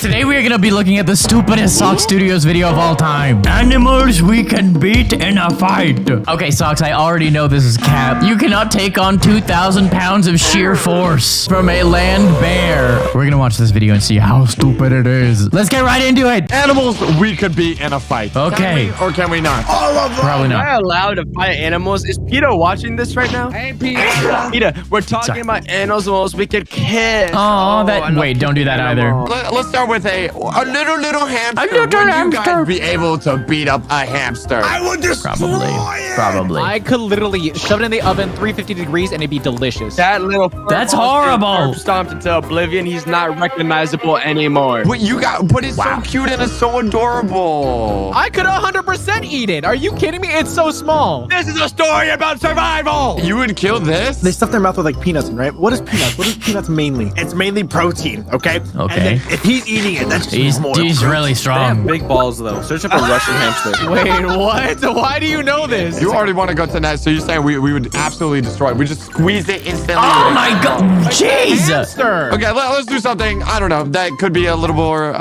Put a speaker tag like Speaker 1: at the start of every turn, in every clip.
Speaker 1: Today we are going to be looking at the stupidest SocksStudios video of all time. Animals we can beat in a fight. Okay, Socks, I already know this is cap. You cannot take on 2,000 pounds of sheer force from a land bear. We're going to watch this video and see how stupid it is. Let's get right into it.
Speaker 2: Animals we could beat in a fight.
Speaker 1: Okay.
Speaker 2: Or can we not?
Speaker 1: Probably not.
Speaker 3: Am I allowed to fight animals? Is PETA watching this right now?
Speaker 4: Hey, Peter.
Speaker 3: PETA, we're talking about animals we could kiss.
Speaker 1: Oh, wait, don't do that either.
Speaker 2: Let's start with a little hamster.
Speaker 1: A little
Speaker 2: Would
Speaker 1: hamster.
Speaker 2: you guys be able to beat up a hamster?
Speaker 4: I would destroy it.
Speaker 1: Probably.
Speaker 5: I could literally shove it in the oven 350 degrees and it'd be delicious.
Speaker 3: That little
Speaker 1: That's horrible.
Speaker 3: Stomped into oblivion. He's not recognizable anymore.
Speaker 2: But it's so cute and it's so adorable.
Speaker 5: I could 100% eat it. Are you kidding me? It's so small.
Speaker 3: This is a story about survival.
Speaker 2: You would kill this?
Speaker 4: They stuff their mouth with like peanuts, right? What is peanuts? What is peanuts mainly? It's mainly protein, okay?
Speaker 1: Okay.
Speaker 4: And then if he's eating it, that's just
Speaker 1: He's
Speaker 4: more
Speaker 1: really strong.
Speaker 3: Big balls though. Search up a Russian hamster.
Speaker 5: Wait, what? Why do you know this?
Speaker 2: You already want to go to net, so you're saying we would absolutely destroy it. We just squeeze it instantly.
Speaker 1: Oh my god. Jeez.
Speaker 5: Hamster.
Speaker 2: Okay, let's do something, I don't know, that could be a little more,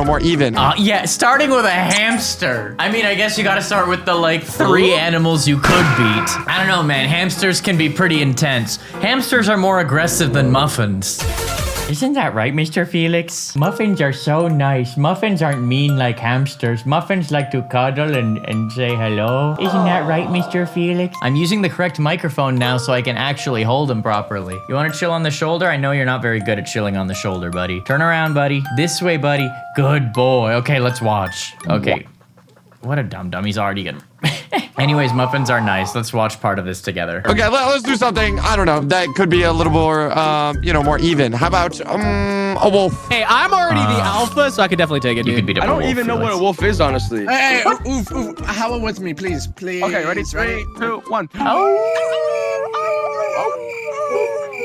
Speaker 2: more even.
Speaker 1: Yeah, starting with a hamster. I mean, I guess you gotta start with the, like, 3 animals you could beat. I don't know, man. Hamsters can be pretty intense. Hamsters are more aggressive than muffins. Isn't that right, Mr. Felix? Muffins are so nice. Muffins aren't mean like hamsters. Muffins like to cuddle and say hello. Isn't that right, Mr. Felix? I'm using the correct microphone now so I can actually hold him properly. You want to chill on the shoulder? I know you're not very good at chilling on the shoulder, buddy. Turn around, buddy. This way, buddy. Good boy. Okay, let's watch. Okay. What a dum-dum. He's already good. Anyways, muffins are nice. Let's watch part of this together.
Speaker 2: Okay, let's do something, I don't know, that could be a little more, more even. How about, a wolf?
Speaker 5: Hey, I'm already the alpha, so I could definitely take it,
Speaker 1: You
Speaker 5: dude.
Speaker 1: could beat up
Speaker 3: I
Speaker 1: a
Speaker 3: don't
Speaker 1: wolf,
Speaker 3: even know what a
Speaker 1: Felix.
Speaker 3: wolf is, honestly.
Speaker 4: Hey, oof, howl with me, please.
Speaker 3: Okay, ready? 3, 2, 1.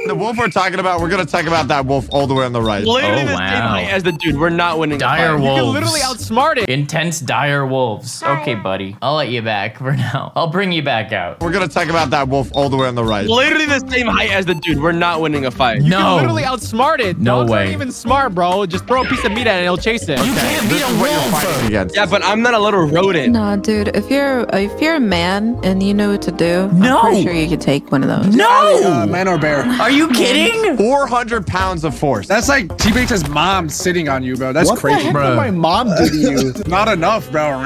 Speaker 2: The wolf we're talking about, we're going to talk about that wolf all the way on the right.
Speaker 3: Literally
Speaker 1: Oh,
Speaker 3: the same
Speaker 1: wow.
Speaker 3: height as the dude. We're not winning. the
Speaker 1: Dire
Speaker 3: fight.
Speaker 1: wolves.
Speaker 5: You can literally outsmart it.
Speaker 1: Intense dire wolves. Okay, buddy. I'll let you back for now. I'll bring you back out.
Speaker 2: We're going to talk about that wolf all the way on the right.
Speaker 3: Literally the same height as the dude. We're not winning a fight.
Speaker 5: You
Speaker 1: No.
Speaker 5: can literally outsmart it.
Speaker 1: No
Speaker 5: Dogs
Speaker 1: way.
Speaker 5: aren't even smart, bro. Just throw a piece of meat at it and it'll chase it.
Speaker 1: You can't beat
Speaker 2: This
Speaker 1: a
Speaker 2: is what you're
Speaker 1: wolf.
Speaker 2: fighting against.
Speaker 3: Yeah, but I'm not a little rodent.
Speaker 6: No, dude. If you're a man and you know what to do,
Speaker 1: No.
Speaker 6: I'm pretty sure you could take one of those.
Speaker 1: No!
Speaker 4: Man or bear?
Speaker 1: Are you kidding?
Speaker 2: 400 pounds of force.
Speaker 4: That's like T-Bates' mom sitting on you, bro. That's
Speaker 7: What
Speaker 4: crazy.
Speaker 7: the heck
Speaker 1: Bro.
Speaker 7: did my mom do to you?
Speaker 4: Not enough, bro.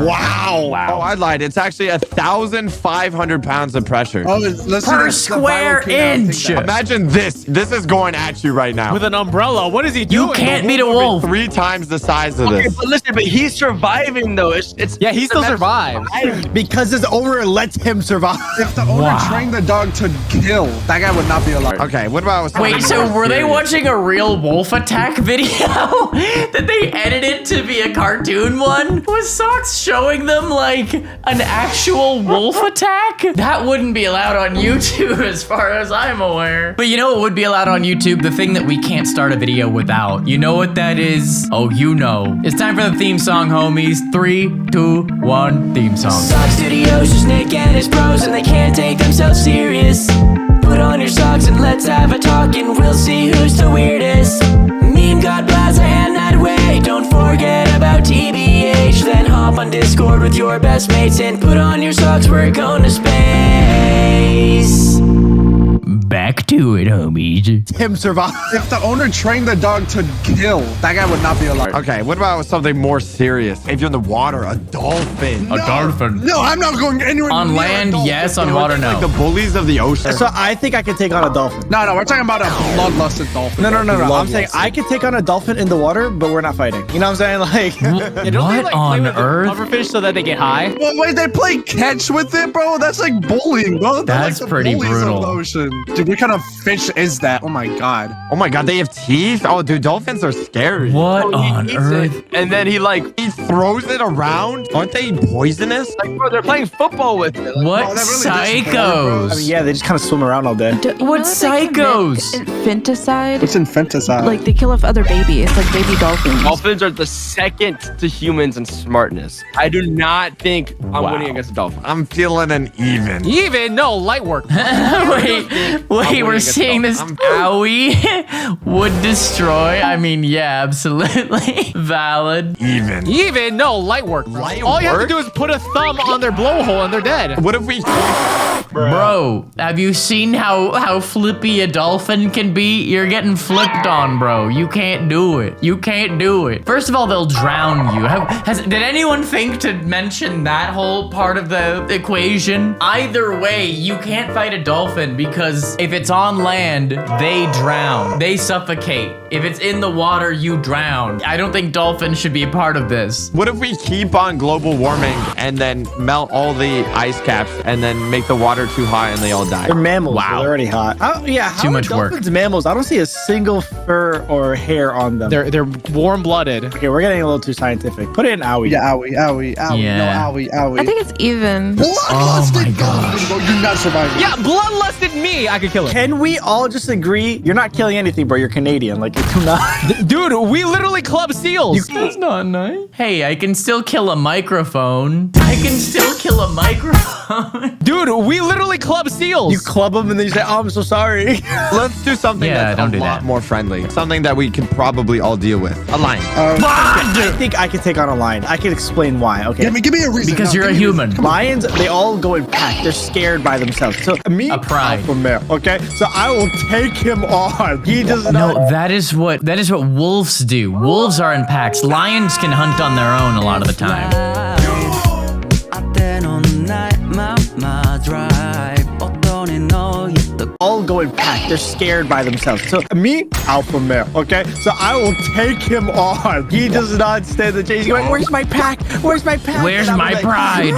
Speaker 2: Wow. Oh, I lied. It's actually 1,500 pounds of pressure.
Speaker 4: Oh, let's
Speaker 1: Per
Speaker 4: do this
Speaker 1: square
Speaker 4: viral P now.
Speaker 1: inch.
Speaker 4: Take that.
Speaker 2: Imagine this. This is going at you right now.
Speaker 5: With an umbrella. What is he doing?
Speaker 1: You can't beat a wolf.
Speaker 2: 3 times the size of
Speaker 3: Okay,
Speaker 2: this.
Speaker 3: but listen, but he's surviving though. It's
Speaker 5: Yeah, he still survives.
Speaker 7: Because his owner lets him survive.
Speaker 4: If the owner
Speaker 1: Wow.
Speaker 4: trained the dog to kill, that guy would not be alive.
Speaker 2: Okay, what about...
Speaker 1: Wait, so were they watching a real wolf attack video that they edited to be a cartoon one? Was Socks showing them like an actual wolf attack? That wouldn't be allowed on YouTube as far as I'm aware. But you know what would be allowed on YouTube? The thing that we can't start a video without. You know what that is? Oh, you know. It's time for the theme song, homies. 3, 2, 1, theme song.
Speaker 8: SocksStudios, just Nick and his bros, and they can't take themselves serious. Put on your socks and let's have a talk, and we'll see who's the weirdest. Meme God Blaza Nadwe, don't forget about TBH. Then hop on Discord with your best mates and put on your socks, we're going to space.
Speaker 1: Back to it, homies.
Speaker 7: Him survive.
Speaker 4: If the owner trained the dog to kill, that guy would not be alive.
Speaker 2: Okay, what about something more serious? If you're in the water, a dolphin.
Speaker 1: A dolphin.
Speaker 4: No, I'm not going anywhere
Speaker 1: On
Speaker 4: near a
Speaker 1: land,
Speaker 4: dolphin.
Speaker 1: yes. On
Speaker 2: You know,
Speaker 1: water,
Speaker 2: it's
Speaker 1: no.
Speaker 2: like the bullies of the ocean.
Speaker 7: So I think I could take on a dolphin.
Speaker 4: No, we're talking about a bloodlusted dolphin.
Speaker 7: No. I'm
Speaker 4: Bloodlusted.
Speaker 7: saying I could take on a dolphin in the water, but we're not fighting. You know what I'm saying? Like,
Speaker 5: Yeah, don't they,
Speaker 1: What
Speaker 5: like,
Speaker 1: on
Speaker 5: play with the
Speaker 1: earth?
Speaker 5: Pufferfish so that they get high?
Speaker 4: Well, wait, they play catch with it, bro? That's like bullying, bro. They're
Speaker 1: That's
Speaker 4: like the
Speaker 1: pretty
Speaker 4: bullies of
Speaker 1: brutal.
Speaker 4: the ocean. Dude, what kind of fish is that? Oh my god.
Speaker 2: Oh my god, they have teeth? Oh, dude, dolphins are scary.
Speaker 1: What
Speaker 3: Oh, he
Speaker 1: on
Speaker 3: eats
Speaker 1: earth?
Speaker 3: it, and then he
Speaker 2: He throws it around? Aren't they poisonous?
Speaker 3: like, bro, they're playing football with it. Like,
Speaker 1: What
Speaker 4: Oh, that really just
Speaker 1: psychos?
Speaker 7: I mean, yeah, they just kind of swim around all day.
Speaker 1: What psychos?
Speaker 6: Infanticide.
Speaker 4: What's infanticide?
Speaker 6: Like they kill off other babies, like baby dolphins.
Speaker 3: dolphins are the second to humans in smartness. I do not think I'm
Speaker 1: Wow.
Speaker 3: winning against a dolphin.
Speaker 2: I'm feeling an even.
Speaker 5: Even? No, light work.
Speaker 1: Wait, we're we're seeing this owie would destroy. I mean, yeah, absolutely. Valid.
Speaker 5: Even? No, light work. Bro. All you have to do is put a thumb on their blowhole and they're dead.
Speaker 2: What if we...
Speaker 1: Bro, have you seen how flippy a dolphin can be? You're getting flipped on, bro. You can't do it. You can't do it. First of all, they'll drown you. Did anyone think to mention that whole part of the equation? Either way, you can't fight a dolphin because if it's on land, they drown. They suffocate. If it's in the water, you drown. I don't think dolphins should be a part of this.
Speaker 2: What if we keep on global warming and then melt all the ice caps and then make the water too hot and they all die?
Speaker 7: They're mammals.
Speaker 1: Wow.
Speaker 7: So they're already hot. How
Speaker 1: Too much work.
Speaker 7: dolphins mammals? I don't see a single fur or hair on them.
Speaker 5: They're warm-blooded.
Speaker 7: Okay, we're getting a little too scientific. Put it in owie.
Speaker 9: Yeah, owie.
Speaker 1: Yeah.
Speaker 9: No, owie.
Speaker 6: I think it's even.
Speaker 1: Oh my gosh.
Speaker 9: Bro, you're not surviving.
Speaker 5: Yeah, bloodlusted me. I could kill him.
Speaker 7: Can we all just agree? You're not killing anything, bro. You're Canadian. Like, you're not.
Speaker 5: Dude, we literally club seals.
Speaker 1: That's not nice. Hey, I can still kill a microphone. I can still kill a microphone.
Speaker 5: Dude, we literally club seals.
Speaker 7: You club them and then you say, "Oh, I'm so sorry."
Speaker 2: Let's do something
Speaker 1: Yeah,
Speaker 2: that's
Speaker 1: don't
Speaker 2: a
Speaker 1: do
Speaker 2: lot
Speaker 1: that.
Speaker 2: more friendly. Something that we can probably all deal with. A lion.
Speaker 7: I think I can take on a lion. I can explain why. Okay.
Speaker 9: Give me a reason.
Speaker 1: Because
Speaker 9: No,
Speaker 1: you're a
Speaker 9: give me
Speaker 1: human.
Speaker 7: Lions, they all go in pack. They're scared by themselves. So me,
Speaker 1: A pride.
Speaker 7: alpha male. Okay, so I will take him on. He does not.
Speaker 1: No, that is what wolves do. Wolves are in packs. Lions can hunt on their own a lot of the time.
Speaker 7: All go in pack. They're scared by themselves. So me, alpha male. Okay, so I will take him on. He does not stand the chase. He's going, "Where's my pack? Where's my pack?"
Speaker 1: Where's
Speaker 7: And I'm
Speaker 1: my
Speaker 7: like,
Speaker 1: pride?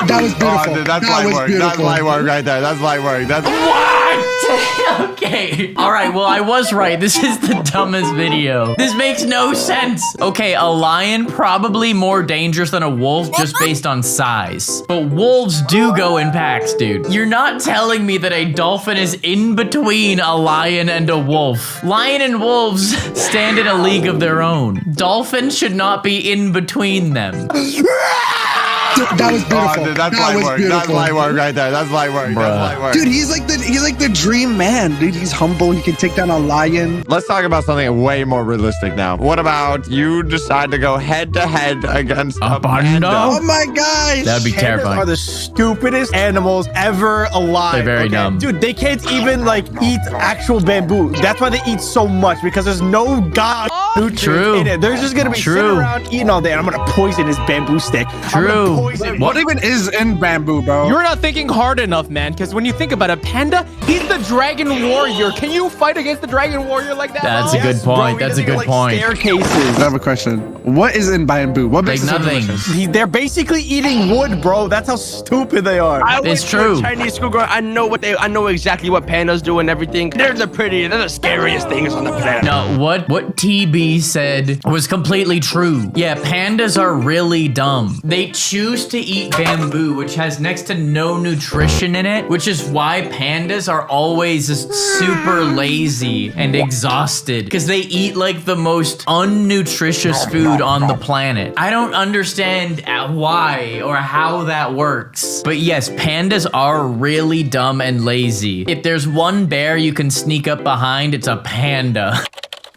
Speaker 9: That was beautiful.
Speaker 2: Dude, that's
Speaker 9: that
Speaker 2: light
Speaker 9: was
Speaker 2: work.
Speaker 9: beautiful.
Speaker 2: That's light work right there. That's light work. That's...
Speaker 1: What? Okay. All right. Well, I was right. This is the dumbest video. This makes no sense. Okay, a lion probably more dangerous than a wolf just based on size. But wolves do go in packs, dude. You're not telling me that a dolphin is in between a lion and a wolf. Lion and wolves stand in a league of their own. Dolphins should not be in between them.
Speaker 9: That was beautiful.
Speaker 2: Dude, that's
Speaker 9: that
Speaker 2: light
Speaker 9: was
Speaker 2: work.
Speaker 9: beautiful.
Speaker 2: That's light work right there. That's light work. That's light work.
Speaker 9: Dude, he's like the dream man. Dude, he's humble. He can take down a lion.
Speaker 2: Let's talk about something way more realistic now. What about you decide to go head to head against a panda?
Speaker 9: Oh my gosh.
Speaker 1: That'd be
Speaker 7: Pandas
Speaker 1: terrifying.
Speaker 7: are the stupidest animals ever alive.
Speaker 1: They're very dumb.
Speaker 7: Dude, they can't even like eat actual bamboo. That's why they eat so much, because there's no god nutrients
Speaker 1: True.
Speaker 7: in it. They're just gonna be
Speaker 1: True.
Speaker 7: sitting around eating all day. And I'm gonna poison his bamboo stick. I'm gonna
Speaker 1: True.
Speaker 7: poison
Speaker 9: What even is in bamboo, bro?
Speaker 5: You're not thinking hard enough, man, because when you think about a panda, he's the dragon warrior. Can you fight against the dragon warrior like that?
Speaker 1: That's a
Speaker 5: bro?
Speaker 1: good point.
Speaker 7: Bro,
Speaker 1: That's a
Speaker 7: he doesn't
Speaker 1: good
Speaker 7: even, like,
Speaker 1: point.
Speaker 7: Staircases.
Speaker 9: I have a question. What is in bamboo? What
Speaker 1: Like
Speaker 9: makes it so
Speaker 1: nothing.
Speaker 9: delicious?
Speaker 7: They're basically eating wood, bro. That's how stupid they are.
Speaker 3: I went
Speaker 1: It's
Speaker 3: to
Speaker 1: true.
Speaker 3: a Chinese schoolgirl. I know exactly what pandas do and everything. They're the scariest things on the planet.
Speaker 1: No, what TB said was completely true. Yeah, pandas are really dumb. They choose to eat bamboo, which has next to no nutrition in it, which is why pandas are always just super lazy and exhausted, because they eat like the most unnutritious food on the planet. I don't understand why or how that works. But yes, pandas are really dumb and lazy. If there's one bear you can sneak up behind, it's a panda.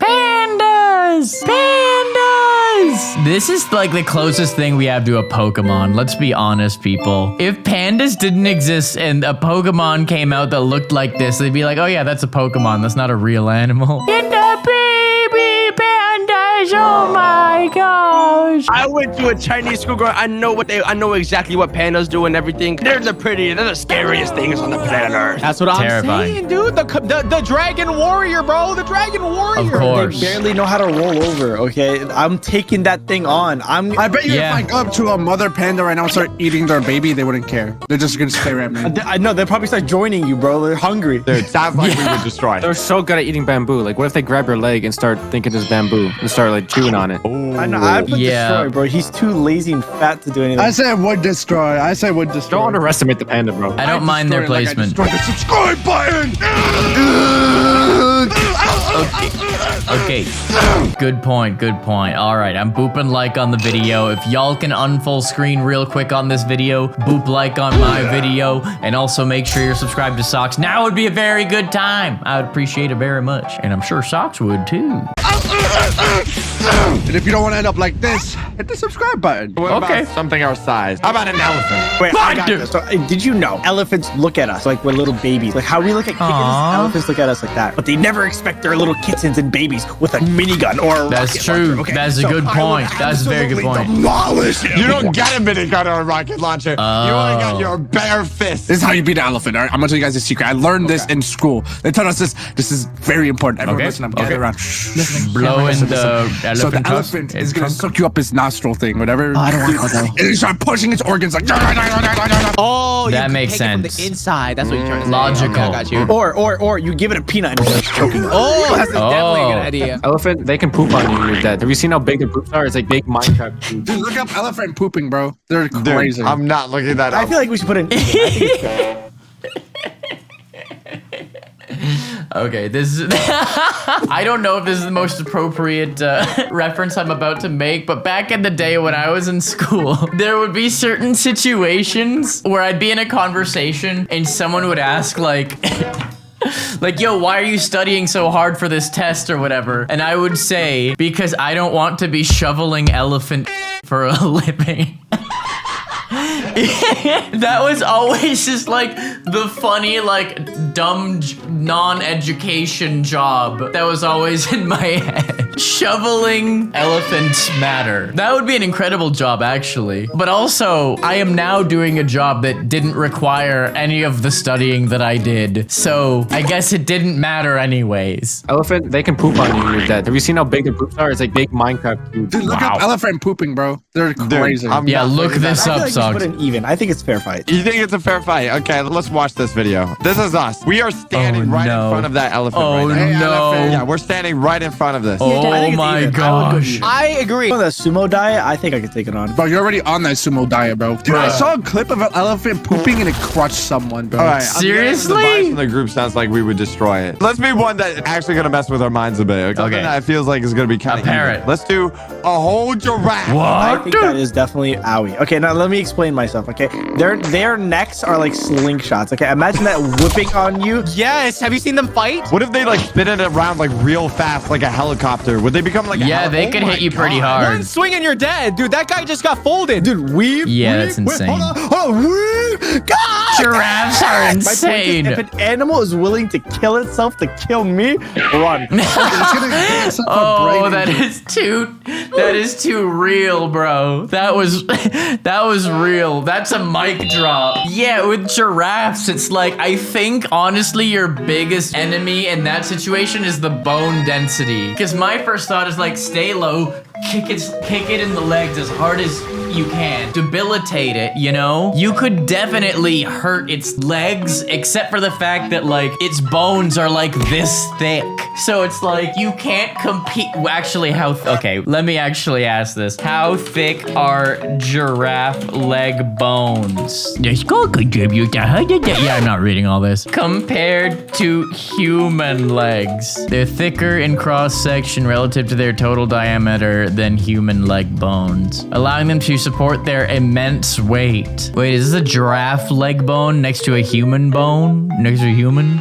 Speaker 1: Pandas! Pandas! This is like the closest thing we have to a Pokemon. Let's be honest, people. If pandas didn't exist and a Pokemon came out that looked like this, they'd be like, oh yeah, that's a Pokemon. That's not a real animal. And the baby pandas, oh my gosh.
Speaker 3: I went to a Chinese schoolgirl. I know exactly what pandas do and everything. They're the scariest things on the planet Earth.
Speaker 5: That's what
Speaker 1: Terrifying.
Speaker 5: I'm saying, dude. The dragon warrior, bro. The dragon warrior.
Speaker 1: Of course.
Speaker 7: They barely know how to roll over, okay? I'm taking that thing on.
Speaker 9: I bet you
Speaker 1: Yeah.
Speaker 9: if I go up to a mother panda right now and start eating their baby, they wouldn't care. They're just gonna stare at me.
Speaker 7: I know, they'll probably start joining you, bro. They're hungry.
Speaker 2: Dude, sounds like we would destroy.
Speaker 10: They're so good at eating bamboo. Like, what if they grab your leg and start thinking it's bamboo and start like chewing on it?
Speaker 7: I know, I put
Speaker 1: Yeah.
Speaker 7: destroy, bro.
Speaker 4: He's too lazy and fat to do anything.
Speaker 9: I say would destroy. I say would destroy.
Speaker 7: Don't underestimate the panda, bro.
Speaker 1: I don't mind their placement.
Speaker 9: Destroy the subscribe button.
Speaker 1: Okay. Good point. Good point. All right. I'm booping like on the video. If y'all can unfull screen real quick on this video, boop like on my video, and also make sure you're subscribed to Socks. Now would be a very good time. I would appreciate it very much. And I'm sure Socks would too.
Speaker 9: And if you don't want to end up like this, hit the subscribe button.
Speaker 2: What about something our size? How about an elephant?
Speaker 4: Wait, I got this. So, did you know elephants look at us like we're little babies? Like how we look at kittens, elephants look at us like that. But they never expect their little kittens and babies with a minigun or a
Speaker 1: That's
Speaker 4: rocket
Speaker 1: true.
Speaker 4: launcher, okay?
Speaker 1: That's a good point. That's a very good point.
Speaker 4: Demolish him.
Speaker 2: You don't get a minigun or a rocket launcher. You only got your bare fist.
Speaker 9: This is how you beat an elephant. All right? I'm gonna tell you guys a secret. I learned this in school. They taught us this. This is very important. Everyone listen up. Gather around.
Speaker 1: Blow in the elephant.
Speaker 9: So the elephant is gonna suck you up his nostril thing, whatever. I don't want to know. And you start pushing its organs like.
Speaker 5: Oh,
Speaker 1: That
Speaker 5: you
Speaker 1: makes
Speaker 5: take it from
Speaker 1: sense.
Speaker 5: the inside. That's what you're trying to say.
Speaker 1: Logical.
Speaker 5: Okay, I got you.
Speaker 4: Or you give it a peanut and it's choking.
Speaker 5: Oh, that's definitely a good idea.
Speaker 7: Elephant, they can poop on you and you're dead. Have you seen how big their poops are? It's like big Minecraft poops.
Speaker 9: Dude, look up elephant pooping, bro. They're crazy.
Speaker 2: Dude, I'm not looking that up.
Speaker 4: I feel like we should put an.
Speaker 1: Okay, this is... I don't know if this is the most appropriate reference I'm about to make, but back in the day when I was in school, there would be certain situations where I'd be in a conversation and someone would ask like... like, yo, why are you studying so hard for this test or whatever? And I would say, because I don't want to be shoveling elephant for a living. That was always just like the funny, like dumb non-education job that was always in my head. Shoveling elephants matter. That would be an incredible job actually. But also I am now doing a job that didn't require any of the studying that I did. So I guess it didn't matter anyways.
Speaker 7: Elephant, they can poop on you and you're dead. Have you seen how big their poops are? It's like big Minecraft poops.
Speaker 9: Dude, look up elephant pooping, bro. They're crazy.
Speaker 1: Yeah, look this up,
Speaker 4: I feel like we should put
Speaker 1: Socks.
Speaker 4: an even. I think it's a fair fight.
Speaker 2: You think it's a fair fight? Okay, let's watch this video. This is us. We are standing right in front of that elephant right now.
Speaker 1: no.
Speaker 2: Yeah, we're standing right in front of this.
Speaker 4: I think
Speaker 1: Oh
Speaker 4: it's
Speaker 1: my
Speaker 4: even. I would go
Speaker 1: gosh.
Speaker 4: even.
Speaker 5: I agree.
Speaker 4: On that sumo diet, I think I could take it on.
Speaker 9: Bro, you're already on that sumo diet, bro. Dude, I saw a clip of an elephant pooping and it crushed someone, bro.
Speaker 2: All right,
Speaker 1: Seriously?
Speaker 2: The vibes from the group sounds like we would destroy it. Let's be one that's actually gonna mess with our minds a bit. Something that feels like is gonna be kind of
Speaker 1: parrot.
Speaker 2: Let's do a whole giraffe.
Speaker 4: I think that is definitely owie. Okay, now let me explain myself. Okay, their necks are like slingshots. Okay, imagine that whipping on you.
Speaker 5: Yes. Have you seen them fight?
Speaker 2: What if they like spin it around like real fast, like a helicopter? Would they become like a
Speaker 1: Yeah, they could hit you pretty hard.
Speaker 5: One swing and you're dead. Dude, that guy just got folded.
Speaker 4: Dude, weave.
Speaker 1: Yeah,
Speaker 4: weave,
Speaker 1: that's
Speaker 4: weave,
Speaker 1: insane.
Speaker 4: Hold on, weave. God!
Speaker 1: Giraffes are
Speaker 4: My point is,
Speaker 1: insane.
Speaker 4: if an animal is willing to kill itself to kill me, run.
Speaker 1: Oh, that is too real, bro. That was real. That's a mic drop. Yeah, with giraffes, it's like, I think honestly your biggest enemy in that situation is the bone density. Because my first thought is like, stay low, kick it in the legs as hard as you can, debilitate it, you know? You could definitely hurt its legs, except for the fact that like its bones are like this thick. So it's like you can't compete. Actually, okay, let me actually ask this. How thick are giraffe leg bones? Yeah, I'm not reading all this. Compared to human legs. They're thicker in cross section relative to their total diameter than human leg bones, allowing them to support their immense weight. Wait, is this a giraffe leg bone next to a human bone? Next to a human?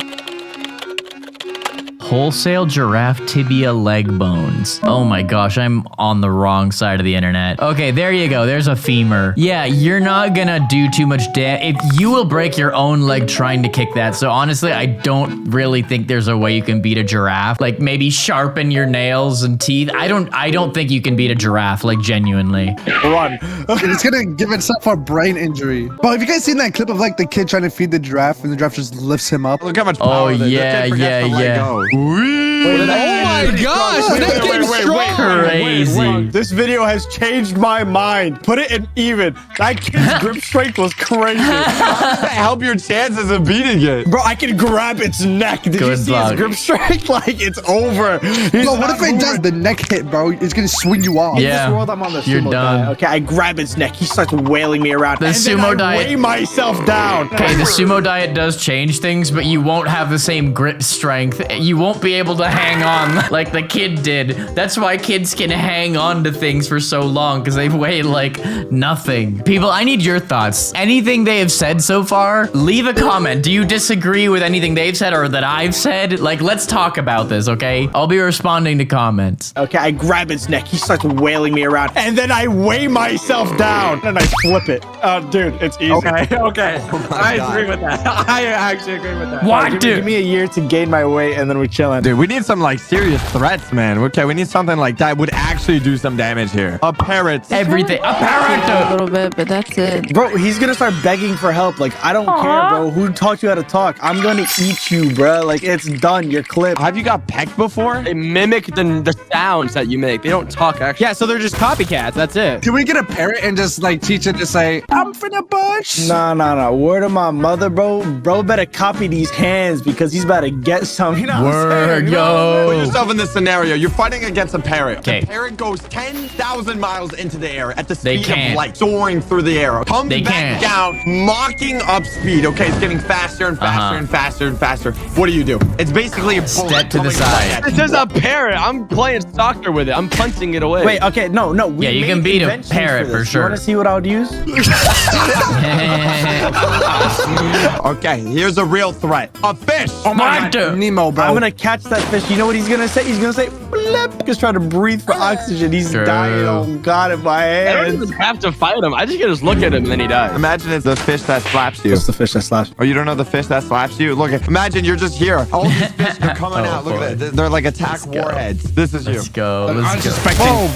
Speaker 1: Wholesale giraffe tibia leg bones. Oh my gosh, I'm on the wrong side of the internet. Okay, there you go. There's a femur. Yeah, you're not gonna do too much damage. You will break your own leg trying to kick that. So honestly, I don't really think there's a way you can beat a giraffe. Like maybe sharpen your nails and teeth. I don't think you can beat a giraffe, like genuinely.
Speaker 4: Run.
Speaker 9: It's gonna give itself a brain injury. But have you guys seen that clip of like the kid trying to feed the giraffe and the giraffe just lifts him up?
Speaker 2: Look how much power
Speaker 1: Oh,
Speaker 2: that
Speaker 1: yeah,
Speaker 2: kid forgets to let
Speaker 1: yeah.
Speaker 2: go.
Speaker 5: Oh my gosh.
Speaker 2: Wait,
Speaker 1: Crazy.
Speaker 7: This video has changed my mind. Put it in even. That kid's grip strength was crazy.
Speaker 2: How does that help your chances of beating it?
Speaker 7: Bro, I can grab its neck. Did you
Speaker 1: Good
Speaker 7: see
Speaker 1: luck.
Speaker 7: his grip strength? Like, it's over.
Speaker 9: Bro, what if it does the neck hit, bro? It's gonna swing you off.
Speaker 1: Yeah.
Speaker 7: This world, I'm on the
Speaker 1: You're
Speaker 7: sumo
Speaker 1: done.
Speaker 7: diet. Okay, I grab its neck. He starts wailing me around.
Speaker 1: The
Speaker 7: and
Speaker 1: sumo
Speaker 7: then I
Speaker 1: diet-
Speaker 7: weigh myself down.
Speaker 1: Okay, the sumo diet does change things, but you won't have the same grip strength. You won't be able to hang on like the kid did. That's why kids can hang on to things for so long, because they weigh like nothing. People, I need your thoughts. Anything they have said so far, leave a comment. Do you disagree with anything they've said or that I've said? Like, let's talk about this, okay? I'll be responding to comments.
Speaker 7: Okay, I grab its neck. He starts wailing me around. And then I weigh myself down. And I flip it. Dude, it's easy. Okay. I agree with that. I actually agree with that.
Speaker 1: What,
Speaker 7: Give
Speaker 1: dude?
Speaker 7: me a year to gain my weight, and then we're chilling.
Speaker 2: Dude, we need some like serious threats, man. Okay, we need something like that would actually do some damage here. A parrot.
Speaker 1: Everything. A
Speaker 6: A
Speaker 1: parrot.
Speaker 6: little bit, but that's it.
Speaker 7: Bro, he's gonna start begging for help. Like, I don't care, bro. Who taught you how to talk? I'm gonna eat you, bro. Like, it's done. You're clipped.
Speaker 2: Have you got pecked before?
Speaker 3: They mimic the sounds that you make. They don't talk actually.
Speaker 5: Yeah, so they're just copycats. That's it.
Speaker 9: Can we get a parrot and just like teach it to say, I'm finna push?
Speaker 7: Nah. Word of my mother, bro. Bro better copy these hands because he's about to get some. You know what I'm saying?
Speaker 1: Word,
Speaker 7: You know what I'm
Speaker 1: yo.
Speaker 2: Put yourself in this scenario. You're fighting against a parrot.
Speaker 1: Okay.
Speaker 2: The parrot goes 10,000 miles into the air at the
Speaker 1: They
Speaker 2: speed of
Speaker 1: can't.
Speaker 2: light, soaring through the air. Comes
Speaker 1: They
Speaker 2: back
Speaker 1: can't.
Speaker 2: down, mocking up speed. Okay, it's getting faster and faster
Speaker 1: Uh-huh.
Speaker 2: and faster and faster. What do? It's basically a bullet
Speaker 1: Step to the
Speaker 2: coming
Speaker 1: side.
Speaker 2: right at you.
Speaker 3: This is a parrot. I'm playing soccer with it. I'm punching it away.
Speaker 7: Wait, okay, no. We
Speaker 1: Yeah, you
Speaker 7: made
Speaker 1: can beat a
Speaker 7: inventions
Speaker 1: parrot for
Speaker 7: this.
Speaker 1: sure.
Speaker 7: You want to see what I would use?
Speaker 2: Okay, here's a real threat. A fish.
Speaker 1: What?
Speaker 9: Nemo, bro.
Speaker 7: I'm gonna catch that fish. You know what he's gonna say? He's gonna say, "Blip," just trying to breathe for oxygen. He's
Speaker 1: True.
Speaker 7: dying. Oh God, in my
Speaker 3: I don't
Speaker 7: hands.
Speaker 3: even have to fight him. I just can just look at him and then he dies.
Speaker 2: Imagine it's the fish that slaps you.
Speaker 7: What's the fish that slaps?
Speaker 2: Oh, you don't know the fish that slaps you? Look, imagine you're just here. All these fish are coming
Speaker 1: Oh,
Speaker 2: out. Look
Speaker 1: boy.
Speaker 2: at that. They're like attack
Speaker 1: Let's go.
Speaker 2: warheads. This is you.
Speaker 1: Let's go. Let's go.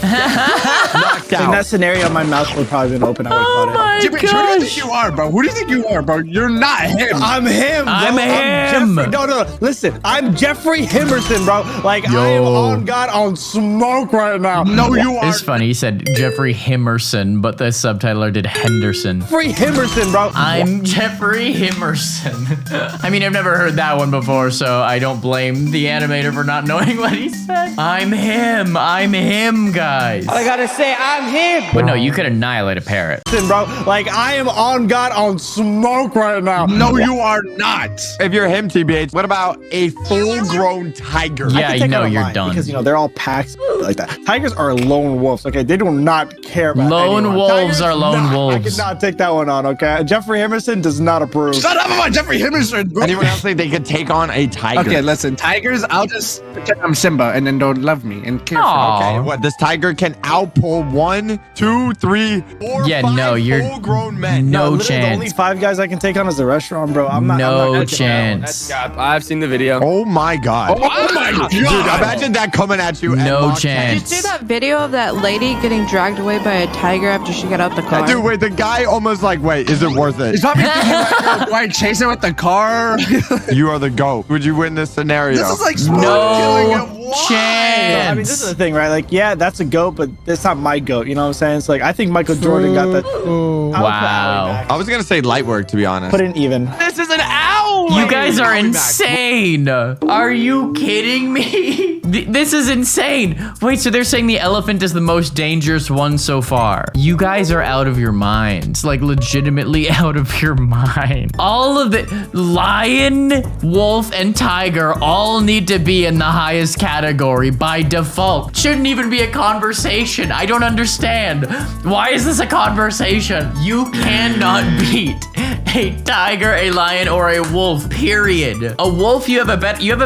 Speaker 2: Knocked
Speaker 7: In
Speaker 2: out.
Speaker 7: that scenario, my mouth would probably been open. I would
Speaker 1: Oh
Speaker 7: have caught it.
Speaker 1: my
Speaker 9: Jimmy, who do you think
Speaker 1: gosh.
Speaker 9: you are, bro? Who do you think you are, bro? You're not him.
Speaker 7: I'm him. Bro.
Speaker 1: I'm him.
Speaker 7: Jeffrey. No. Listen, I'm Jeffrey Himerson, bro. Like, I am
Speaker 1: Yo.
Speaker 7: on God on smoke right now.
Speaker 9: No, you are.
Speaker 1: It's funny. He said Jeffrey Himerson, but the subtitler did Henderson.
Speaker 7: Jeffrey Himerson, bro.
Speaker 1: I'm Jeffrey Himerson. I mean, I've never heard that one before, so I don't blame the animator for not knowing what he said. I'm him, guys.
Speaker 3: I gotta say, I'm him.
Speaker 1: But no, you could annihilate a parrot.
Speaker 7: Bro. Like, I am on God on smoke right now.
Speaker 9: No, you are not.
Speaker 2: If you're him, TBH, what about a full-grown tiger?
Speaker 1: Yeah,
Speaker 7: I
Speaker 1: you
Speaker 7: can take
Speaker 1: know
Speaker 7: on a
Speaker 1: you're
Speaker 7: lion
Speaker 1: done.
Speaker 7: because they're all packs like that. Tigers are lone wolves. Okay, they do not care about
Speaker 1: Lone
Speaker 7: anyone.
Speaker 1: wolves are lone
Speaker 7: I
Speaker 1: wolves.
Speaker 7: cannot take that one on. Okay, Jeffrey Himerson does not approve.
Speaker 9: Shut up about Jeffrey Himerson, bro.
Speaker 2: Anyone else think they could take on a tiger?
Speaker 9: Okay, listen, tigers, I'll just pretend I'm Simba and then don't love me and care for
Speaker 1: Aw.
Speaker 9: me.
Speaker 2: Okay, what? This tiger can outpull 1, 2, 3, 4,
Speaker 1: Yeah,
Speaker 2: 5
Speaker 1: no, you're-
Speaker 2: full-grown men.
Speaker 1: No
Speaker 7: Literally, the only
Speaker 1: chance.
Speaker 7: 5 guys I can take on is the restaurant, bro. I'm not.
Speaker 1: No
Speaker 7: gonna-
Speaker 1: chance.
Speaker 3: I've seen the video.
Speaker 2: Oh my god.
Speaker 9: Oh my god.
Speaker 2: Dude, imagine that coming at you.
Speaker 1: No
Speaker 2: at Mach 10.
Speaker 6: Did you
Speaker 1: chance.
Speaker 6: see that video of that lady getting dragged away by a tiger after she got out the car?
Speaker 2: Dude, wait, the guy almost like, wait, is it worth
Speaker 9: He's
Speaker 2: it?
Speaker 9: probably thinking, like, do I chase it with the car?
Speaker 2: You are the GOAT. Would you win this scenario?
Speaker 9: This is like smart killing
Speaker 1: No
Speaker 9: him. Why?
Speaker 1: chance.
Speaker 7: I mean, this is the thing, right? Like, yeah, that's a goat, but it's not my goat. You know what I'm saying? It's like I think Michael Jordan got that.
Speaker 1: Wow.
Speaker 2: I was gonna say light work, to be honest.
Speaker 7: Put in even.
Speaker 3: This is an owl.
Speaker 1: You guys are insane. Are you kidding me? This is insane. Wait, so they're saying the elephant is the most dangerous one so far. You guys are out of your minds. Like, legitimately out of your mind. All of it. Lion, wolf, and tiger all need to be in the highest category by default. Shouldn't even be a conversation. I don't understand. Why is this a conversation? You cannot beat a tiger, a lion, or a wolf, period. A wolf, you have a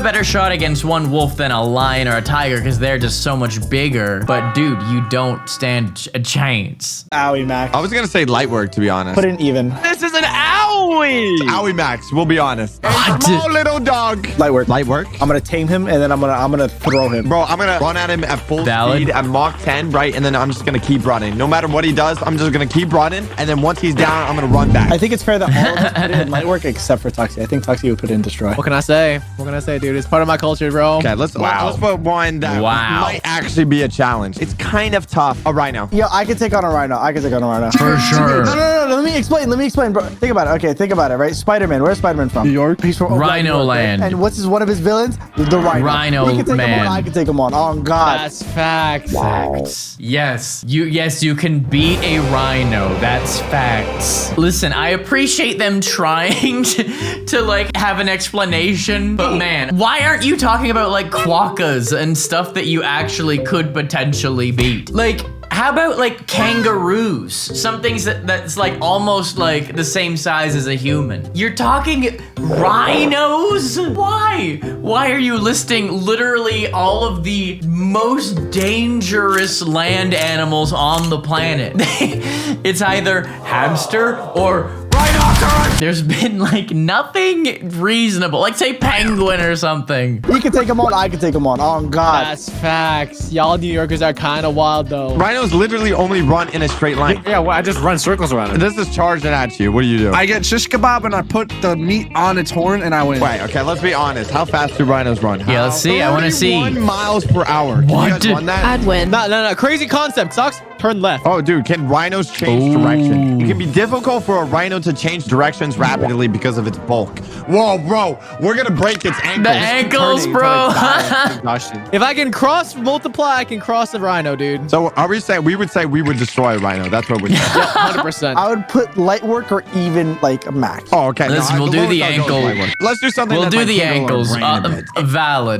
Speaker 1: better shot against one wolf than a lion or a tiger because they're just so much bigger. But dude, you don't stand a chance.
Speaker 7: Owie, Mac.
Speaker 2: I was gonna say light work, to be honest.
Speaker 7: Put in even.
Speaker 3: This is an owl. Owie.
Speaker 2: Owie Max, we'll be honest.
Speaker 1: What?
Speaker 2: Small little dog.
Speaker 4: Light work.
Speaker 2: Light work.
Speaker 4: I'm gonna tame him and then I'm gonna throw him.
Speaker 2: Bro, I'm gonna run at him at full
Speaker 1: Valid.
Speaker 2: speed at Mach 10, right? And then I'm just gonna keep running. No matter what he does, I'm just gonna keep running. And then once he's down, I'm gonna run back.
Speaker 4: I think it's fair that all of us put it in light work except for Toxie. I think Toxie would put it in destroy.
Speaker 5: What can I say? What can I say, dude? It's part of my culture, bro.
Speaker 2: Okay, let's put one that might actually be a challenge. It's kind of tough. A rhino.
Speaker 4: Yo, I can take on a rhino.
Speaker 1: For sure.
Speaker 4: No. Let me explain, bro. Think about it. Okay, think about it, right? Spider-Man. Where's Spider-Man from?
Speaker 9: New York.
Speaker 4: He's from
Speaker 1: Rhino
Speaker 4: York,
Speaker 1: Land.
Speaker 4: Right? And what's one of his villains? The Rhino.
Speaker 1: Rhino
Speaker 4: He can take
Speaker 1: Man.
Speaker 4: him on. I can take him on. Oh, God.
Speaker 5: That's facts.
Speaker 1: Facts. Yes, you can beat a rhino. That's facts. Listen, I appreciate them trying to like have an explanation, but man, why aren't you talking about like quokkas and stuff that you actually could potentially beat? Like, how about like kangaroos? Some things that's like almost like the same size as a human. You're talking rhinos? Why? Why are you listing literally all of the most dangerous land animals on the planet? It's either hamster or rhinoceros. There's been like nothing reasonable. Like say penguin or something.
Speaker 4: You can take him on. I can take him on. Oh, God.
Speaker 5: That's facts. Y'all New Yorkers are kind of wild, though.
Speaker 2: Rhinos literally only run in a straight line.
Speaker 7: Yeah, well, I just run circles around it.
Speaker 2: This is charging at you. What do you do?
Speaker 9: I get shish kebab and I put the meat on its horn and I win.
Speaker 2: Wait, okay, let's be honest. How fast do rhinos run?
Speaker 1: Yeah, let's see. I want to see.
Speaker 2: 1 miles per hour. Can
Speaker 1: What?
Speaker 2: you guys run that?
Speaker 6: I'd win.
Speaker 5: No. Crazy concept. Socks, turn left.
Speaker 2: Oh, dude, can rhinos change direction? It can be difficult for a rhino to change directions rapidly because of its bulk. Whoa, bro, we're gonna break its ankles.
Speaker 1: The ankles, bro.
Speaker 5: If I can cross multiply, I can cross the rhino, dude.
Speaker 2: So are we saying we would destroy a rhino? That's what we're saying.
Speaker 5: 100%.
Speaker 4: I would put light work or even like a max.
Speaker 2: Oh, okay.
Speaker 1: Listen, we'll do the ankle.
Speaker 2: Let's do something.
Speaker 1: We'll
Speaker 2: that
Speaker 1: do
Speaker 2: might
Speaker 1: the
Speaker 2: tingle our
Speaker 1: ankles.
Speaker 2: brain a bit.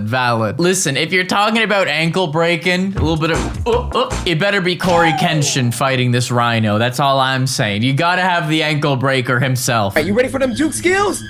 Speaker 1: Valid. Listen, if you're talking about ankle breaking, a little bit of, it better be Corey Kenshin fighting this rhino. That's all I'm saying. You gotta have the ankle breaker himself.
Speaker 3: You ready for them juke skills?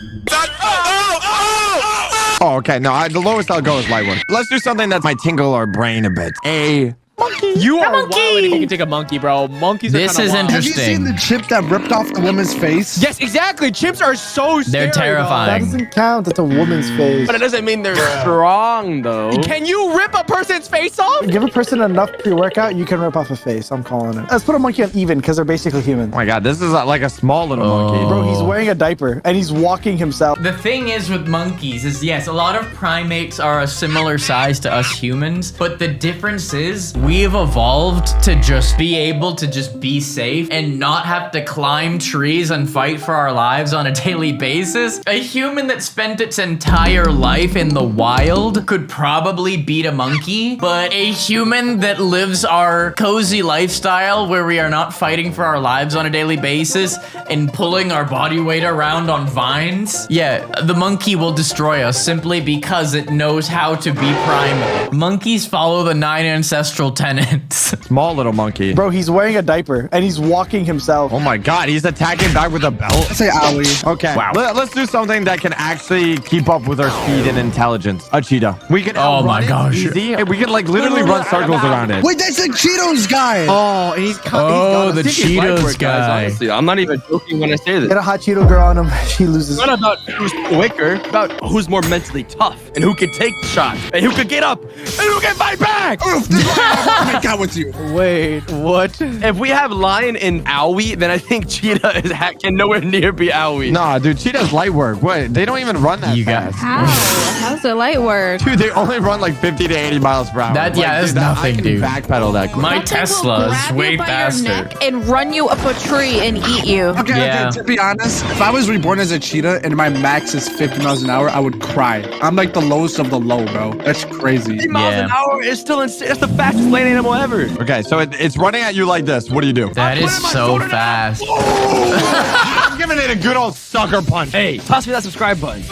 Speaker 2: Oh, okay. No, the lowest I'll go is light work. Let's do something that might tingle our brain a bit. A monkey.
Speaker 5: You are wild if you can take a monkey, bro. Monkeys are
Speaker 1: This
Speaker 5: kinda
Speaker 1: is
Speaker 5: wild.
Speaker 9: Have you seen
Speaker 1: interesting.
Speaker 9: the chip that ripped off the woman's face?
Speaker 5: Yes, exactly. Chimps are so scary.
Speaker 1: They're
Speaker 4: That
Speaker 1: terrifying.
Speaker 4: doesn't count. That's a woman's face.
Speaker 3: But it doesn't mean they're strong, though.
Speaker 5: Can you rip a person's face off?
Speaker 4: Give a person enough pre-workout, you can rip off a face. I'm calling it. Let's put a monkey on even because they're basically human.
Speaker 2: Oh my god, this is like a small little monkey.
Speaker 4: Bro, he's wearing a diaper and he's walking himself.
Speaker 1: The thing is with monkeys is, yes, a lot of primates are a similar size to us humans, but the difference is we've evolved to just be able to just be safe and not have to climb trees and fight for our lives on a daily basis. A human that spent its entire life in the wild could probably beat a monkey, but a human that lives our cozy lifestyle where we are not fighting for our lives on a daily basis and pulling our body weight around on vines, yeah, the monkey will destroy us simply because it knows how to be primal. Monkeys follow the 9 ancestral tenets.
Speaker 2: Small little monkey.
Speaker 4: Bro, he's wearing a diaper and he's walking himself.
Speaker 2: Oh my god, he's attacking back with a belt.
Speaker 9: I say owie.
Speaker 2: Okay, wow. Let's do something that can actually keep up with our speed and intelligence. A cheetah. We can
Speaker 1: Oh my
Speaker 2: outrun it
Speaker 1: gosh.
Speaker 2: easy, and we can like literally run circles around it.
Speaker 9: Wait, that's the Cheetos guy.
Speaker 5: Oh, and he's
Speaker 1: Oh, the
Speaker 3: I think it's light
Speaker 1: Cheetos
Speaker 3: work, guys,
Speaker 1: guy.
Speaker 3: honestly. I'm not even joking when I say this.
Speaker 4: Get a hot Cheeto girl on him. She loses.
Speaker 3: It's not about who's quicker, it's about who's more mentally tough and who can take the shot and who can get up and who can fight back.
Speaker 9: Oof, this is why I want to make out with you.
Speaker 5: Wait, what?
Speaker 3: If we have lion and owie, then I think cheetah can nowhere near be owie.
Speaker 2: Nah, dude, cheetah's light work. What? They don't even run that
Speaker 1: You got-
Speaker 2: fast.
Speaker 6: How? How's the light work?
Speaker 2: Dude, they only run like 50 to 80 miles per hour.
Speaker 1: That- yeah, that's
Speaker 2: dude,
Speaker 1: nothing,
Speaker 2: I can
Speaker 1: dude.
Speaker 2: backpedal that quick.
Speaker 1: My
Speaker 6: That thing will
Speaker 1: Tesla is
Speaker 6: grab
Speaker 1: way
Speaker 6: you by your
Speaker 1: faster.
Speaker 6: neck and run you up a tree and eat you.
Speaker 9: Okay,
Speaker 1: Yeah.
Speaker 9: okay, to be honest, if I was reborn as a cheetah and my max is 50 miles an hour, I would cry. I'm like the lowest of the low, bro. That's crazy.
Speaker 3: 50 miles an
Speaker 1: Yeah.
Speaker 3: hour is still insane. It's the fastest land animal ever.
Speaker 2: Okay, so it's running at you like this. What do you do?
Speaker 1: That is so fast.
Speaker 2: I'm giving it a good old sucker punch.
Speaker 3: Hey, toss me that subscribe button.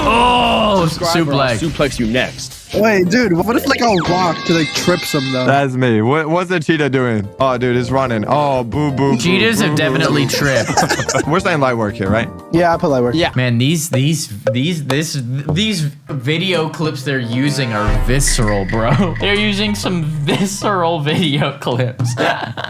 Speaker 1: Oh,
Speaker 3: Subscribe or I'll
Speaker 1: suplex.
Speaker 3: suplex you next.
Speaker 9: Wait, dude, what if like I'll walk to like trip some though?
Speaker 2: That's me. What's the cheetah doing? Oh, dude, it's running. Oh, boo, boo, boo.
Speaker 1: Cheetahs have definitely tripped.
Speaker 2: We're saying light work here, right?
Speaker 7: Yeah, I put light work.
Speaker 3: Yeah.
Speaker 1: Man, these video clips they're using are visceral, bro. They're using some visceral video clips.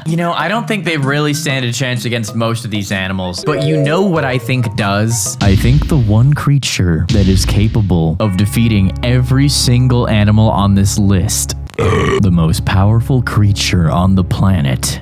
Speaker 1: You know, I don't think they really stand a chance against most of these animals. But you know what I think does? I think the one creature that is capable of defeating every single animal on this list, the most powerful creature on the planet.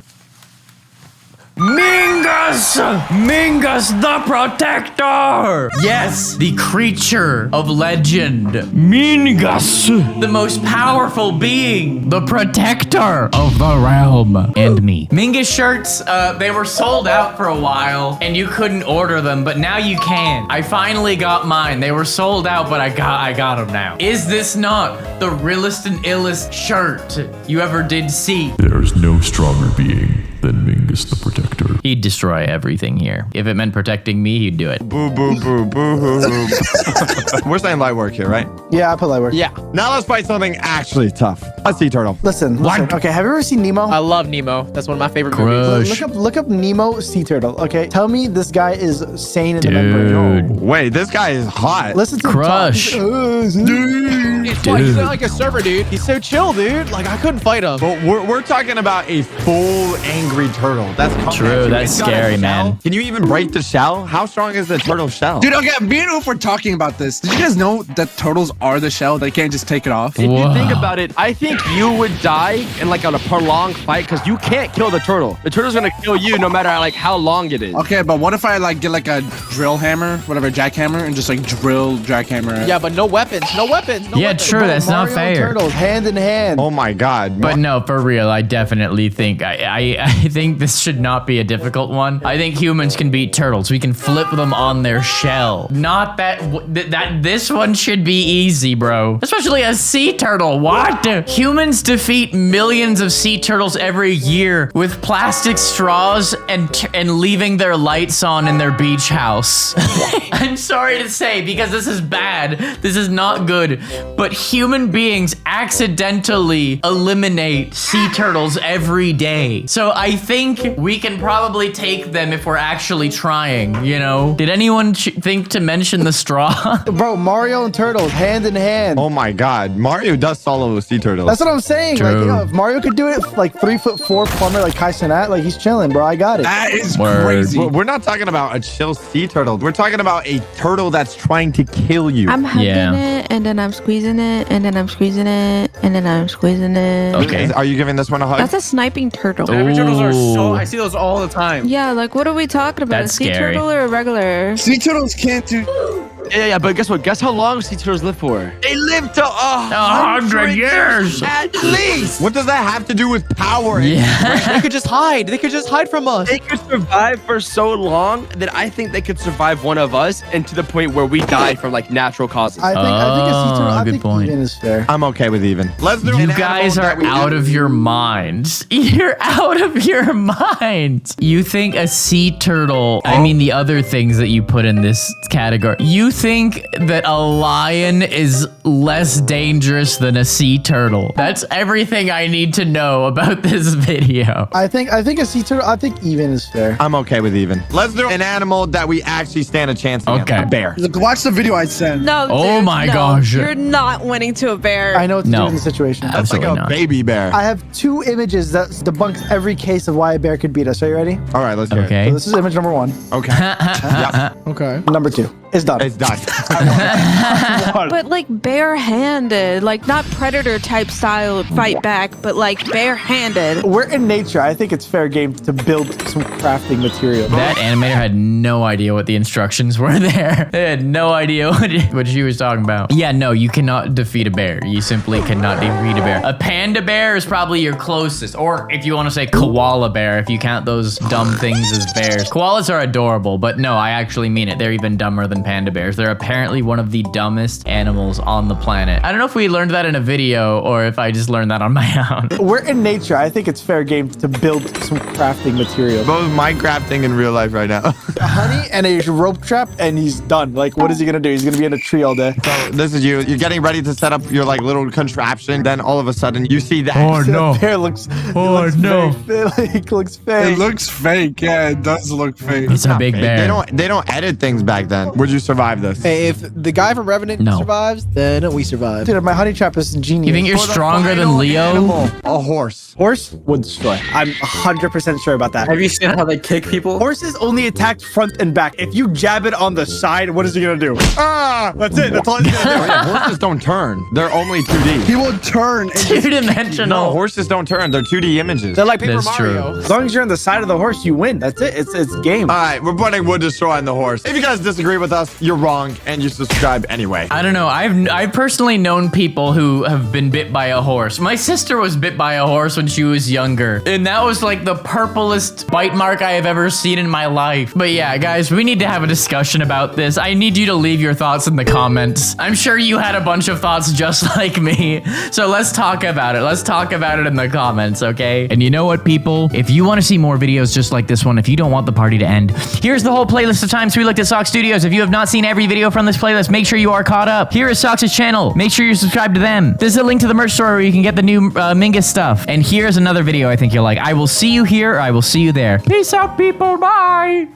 Speaker 1: Mingus! Mingus the Protector! Yes, the creature of legend. Mingus! The most powerful being. The protector of the realm. And me. Mingus shirts, they were sold out for a while, and you couldn't order them, but now you can. I finally got mine. They were sold out, but I got them now. Is this not the realest and illest shirt you ever did see?
Speaker 10: There's no stronger being than Mingus the Protector.
Speaker 1: He'd destroy everything here. If it meant protecting me, he'd do it.
Speaker 2: Boo, boo, boo, boo, hoo, hoo. We're saying light work here, right?
Speaker 7: Yeah, I put light work.
Speaker 3: Yeah.
Speaker 2: Now let's fight something actually tough. A sea turtle.
Speaker 7: Listen. Okay, have you ever seen Nemo?
Speaker 5: I love Nemo. That's one of my favorite movies.
Speaker 1: Crush.
Speaker 7: Look up Nemo sea turtle. Okay, tell me this guy is sane in the membrane.
Speaker 1: Dude.
Speaker 2: Wait, this guy is hot.
Speaker 7: Listen to
Speaker 1: Crush.
Speaker 7: him talk.
Speaker 5: It's why he's not like a server, dude. He's so chill, dude. Like, I couldn't fight him.
Speaker 2: But we're talking about a full angry turtle. That's
Speaker 1: True, that's
Speaker 2: It's got a
Speaker 1: scary,
Speaker 2: shell.
Speaker 1: man.
Speaker 2: Can you even break the shell? How strong is the turtle shell?
Speaker 9: Dude, okay, me and Oof were talking about this. Did you guys know that turtles are the shell? They can't just take it off.
Speaker 3: If you think about it, I think you would die in like a prolonged fight because you can't kill the turtle. The turtle's gonna kill you no matter like how long it is.
Speaker 9: Okay, but what if I like get like a drill hammer, whatever, jackhammer, and just like drill jackhammer?
Speaker 5: Yeah, but no weapons. No weapons. No
Speaker 1: Yeah,
Speaker 5: weapons.
Speaker 1: true. That's not
Speaker 7: Mario and
Speaker 1: fair.
Speaker 7: Turtles, hand in hand.
Speaker 2: Oh my god.
Speaker 1: But no, for real, I definitely think I think this should not be a difficult one. I think humans can beat turtles. We can flip them on their shell. Not that this one should be easy, bro. Especially a sea turtle. What? Humans defeat millions of sea turtles every year with plastic straws and leaving their lights on in their beach house. I'm sorry to say, because this is bad. This is not good. But human beings accidentally eliminate sea turtles every day. So I think we can probably take them if we're actually trying, you know? Did anyone think to mention the straw?
Speaker 7: Bro, Mario and Turtles, hand in hand.
Speaker 2: Oh my god. Mario does solo sea turtles.
Speaker 7: That's what I'm saying.
Speaker 1: True.
Speaker 7: Like, you know, if Mario could do it, like 3'4" plumber like Kai Cenat, like he's chilling, bro. I got it.
Speaker 9: That is
Speaker 1: Word.
Speaker 9: crazy.
Speaker 2: We're not talking about a chill sea turtle. We're talking about a turtle that's trying to kill you.
Speaker 6: I'm hugging
Speaker 1: Yeah.
Speaker 6: it, and then I'm squeezing it, and then I'm squeezing it, and then I'm squeezing it.
Speaker 1: Okay.
Speaker 2: Are you giving this one a hug?
Speaker 6: That's a sniping turtle.
Speaker 5: Turtles are so.
Speaker 1: Ooh.
Speaker 5: I see those all the time.
Speaker 6: Yeah, like what are we talking about?
Speaker 1: That's
Speaker 6: a sea
Speaker 1: scary.
Speaker 6: turtle or a regular?
Speaker 9: Sea turtles can't do.
Speaker 3: Yeah, but guess what? Guess how long sea turtles live for? They live to
Speaker 1: 100 years.
Speaker 3: at least.
Speaker 2: What does that have to do with power?
Speaker 1: Yeah.
Speaker 5: They could just hide. They could just hide from us.
Speaker 3: They could survive for so long that I think they could survive one of us, and to the point where we die from like natural causes.
Speaker 7: I think a sea turtle. I
Speaker 1: good
Speaker 7: think
Speaker 1: point.
Speaker 7: even is fair.
Speaker 2: I'm okay with even. Let's do
Speaker 1: You
Speaker 2: an
Speaker 1: guys
Speaker 2: animal
Speaker 1: are
Speaker 2: that we
Speaker 1: out of your minds. You're out of your minds. You think a sea turtle, I mean the other things that you put in this category, you think that a lion is less dangerous than a sea turtle. That's everything I need to know about this video.
Speaker 7: I think a sea turtle. I think even is fair.
Speaker 2: I'm okay with even. Let's do an animal that we actually stand a chance against.
Speaker 1: Okay.
Speaker 2: A bear.
Speaker 9: Look, watch the video I sent.
Speaker 6: No,
Speaker 1: Oh
Speaker 6: dude,
Speaker 1: my
Speaker 6: no.
Speaker 1: gosh.
Speaker 6: You're not winning to a bear.
Speaker 7: I know what to
Speaker 1: No.
Speaker 7: do in the situation.
Speaker 2: That's like
Speaker 1: Absolutely
Speaker 2: a
Speaker 1: not.
Speaker 2: baby bear.
Speaker 7: I have 2 images that debunks every case of why a bear could beat us. Are you ready?
Speaker 2: All right, let's hear
Speaker 1: Okay.
Speaker 7: So this is image number 1.
Speaker 2: it. Okay. Yep.
Speaker 9: Okay.
Speaker 7: Number 2. It's done.
Speaker 2: It's done.
Speaker 6: But like barehanded, like not predator type style fight back, but like barehanded.
Speaker 7: We're in nature. I think it's fair game to build some crafting material.
Speaker 1: That animator had no idea what the instructions were there. They had no idea what she was talking about. Yeah, no, you cannot defeat a bear. You simply cannot defeat a bear. A panda bear is probably your closest. Or if you want to say koala bear, if you count those dumb things as bears. Koalas are adorable, but no, I actually mean it. They're even dumber than panda bears. They're apparently one of the dumbest animals on the planet. I don't know if we learned that in a video or if I just learned that on my own.
Speaker 7: We're in nature. I think it's fair game to build some crafting material.
Speaker 2: Both Minecrafting in real life right now.
Speaker 7: A honey and a rope trap, and he's done. Like, what is he gonna do? He's gonna be in a tree all day.
Speaker 2: So this is you. You're getting ready to set up your like little contraption. Then all of a sudden you see that.
Speaker 1: Oh no!
Speaker 7: The bear looks. Fake. Looks fake.
Speaker 9: It looks fake. Yeah, it does look fake.
Speaker 1: It's a big bear.
Speaker 2: They don't edit things back then. Would you survive this?
Speaker 11: Hey, if the guy from Revenant survives, then we survive.
Speaker 7: Dude, my honey trap is genius.
Speaker 1: You think you're stronger than Leo?
Speaker 2: A horse.
Speaker 7: Horse would destroy. I'm 100% sure about that.
Speaker 4: Have you seen how they kick people?
Speaker 7: Horses only attack front and back. If you jab it on the side, what is he gonna do? Ah, that's it. That's all he's gonna do.
Speaker 2: Yeah, horses don't turn. They're only 2D.
Speaker 9: He will turn.
Speaker 1: Two-dimensional.
Speaker 2: No, horses don't turn. They're 2D images.
Speaker 11: They're like Paper
Speaker 1: That's
Speaker 11: Mario.
Speaker 1: true.
Speaker 7: As long as you're on the side of the horse, you win. That's it. It's game.
Speaker 2: All right, we're putting would destroy on the horse. If you guys disagree with us, you're wrong, and you subscribe anyway.
Speaker 1: I don't know. I've personally known people who have been bit by a horse. My sister was bit by a horse when she was younger, and that was like the purplest bite mark I have ever seen in my life. But yeah, guys, we need to have a discussion about this. I need you to leave your thoughts in the comments. I'm sure you had a bunch of thoughts just like me. So let's talk about it. Let's talk about it in the comments, okay? And you know what, people? If you want to see more videos just like this one, if you don't want the party to end, here's the whole playlist of times we looked at SocksStudios. If you have not seen every video from this playlist, make sure you are caught up. Here is Socks' channel. Make sure you subscribe to them. There's a link to the merch store where you can get the new Mingus stuff. And here's another video I think you'll like. I will see you here, or I will see you there. Peace out, people. Bye.